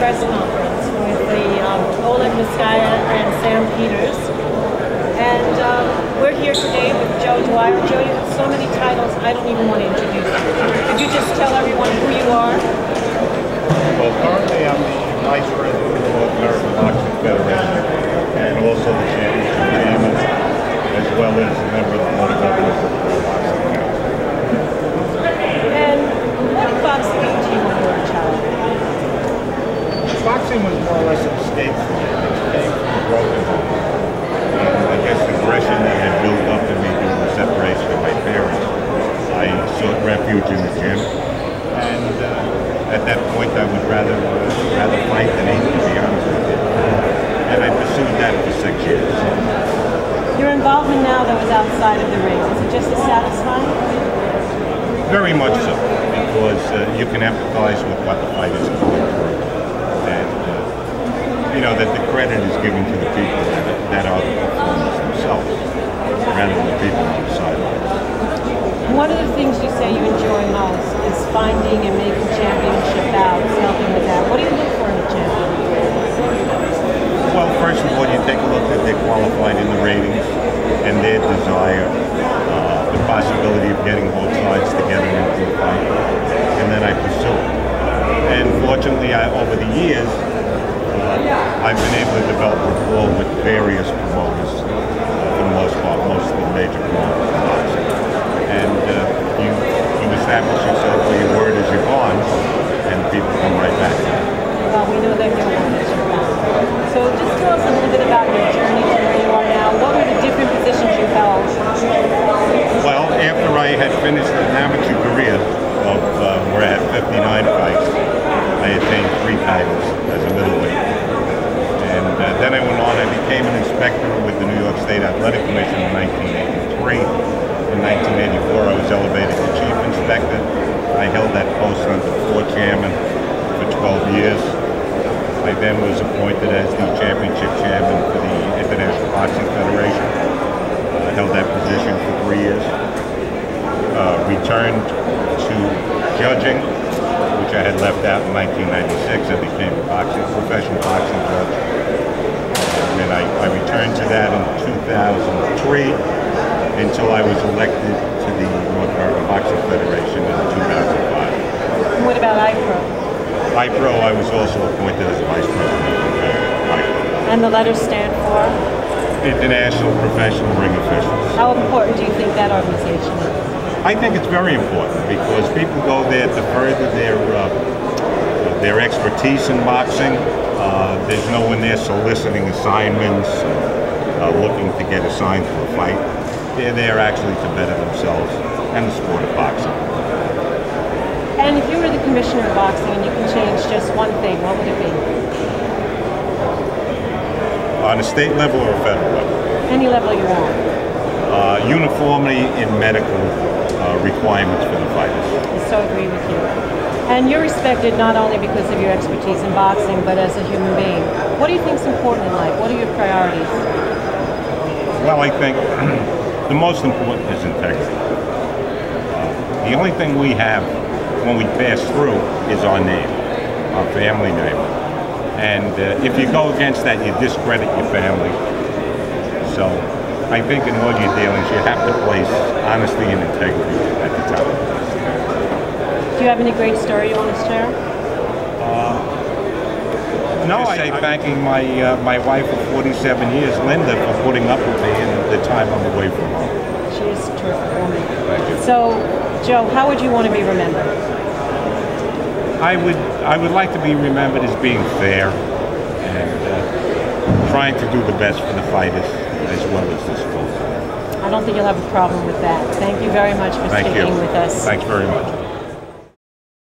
press conference with the MASKAEV and Sam Peters. And we're here today with Dwyer. Joe, you have so many titles, I don't even want to introduce you. Could you just tell everyone who you are? Well, currently I'm the Vice President of the North American Boxing Federation and also the championship chairman, as well as a member of the Board of Governors of the Boxing Council. And what boxing did you when you were a child? Boxing was more or less an escape for me. It came from a broken home. I guess the aggression that had built up in me due to the separation of my parents, I sought refuge in the gym. And at that point, I would rather fight than eat, to be honest with you. And I pursued that for 6 years. Your involvement now, though, is outside of the ring. Is it just as satisfying? Very much so, because you can empathize with what the fight is going through. And, you know, that the credit is given to the people that are the performers themselves, rather than the people on the sidelines. One of the things you say you enjoy most is finding and making championship bouts, helping with that. What do you look for in a champion? Well, first of all, you take a look at they're qualified in the ratings and their desire, the possibility of getting both sides together into a fight, and then I pursue it. And fortunately, over the years, I've been able to develop rapport with various promoters, for the most part, most of the major promoters in boxing. And you establish yourself where your word is your bond, and people come right back. Well, we know that your word is your bond. So just tell us a little bit about your journey to where you are now. What were the different positions you held? Well, after I had finished an amateur career of where I had 59 fights, I attained 3 titles as a middleweight. And then I went on, I became an inspector with the New York State Athletic Commission in 1983. In 1984, I was elevated to chief inspector. I held that post under 4 chairmen for 12 years. I then was appointed as the championship chairman for the International Boxing Federation. I held that position for 3 years. Returned to judging, which I had left out in 1996. I became a professional boxing judge. And then I returned to that in 2003 until I was elected to the North American Boxing Federation in 2005. What about IPRO? IPRO, I was also appointed as Vice President of IPRO. And the letters stand for? International Professional Ring Officials. How important do you think that organization is? I think it's very important because people go there to further their expertise in boxing. There's no one there soliciting assignments, looking to get assigned to a fight. They're there actually to better themselves and the sport of boxing. And if you were the commissioner of boxing and you can change just one thing, what would it be? On a state level or a federal level? Any level you want. Uniformity in medical requirements for the fighters. I so agree with you. And you're respected not only because of your expertise in boxing, but as a human being. What do you think is important in life? What are your priorities? Well, I think the most important is integrity. The only thing we have when we pass through is our name, our family name. And if you go against that, you discredit your family. So I think in all your dealings, you have to place honesty and integrity at the top. Do you have any great story you want to share? No, I say thanking my wife of 47 years, Linda, for putting up with me in the time I'm away from home. She is a terrific woman. Thank you. So, Joe, how would you want to be remembered? I would like to be remembered as being fair and trying to do the best for the fighters as well as the sport. I don't think you'll have a problem with that. Thank you very much for speaking with us. Thanks very much.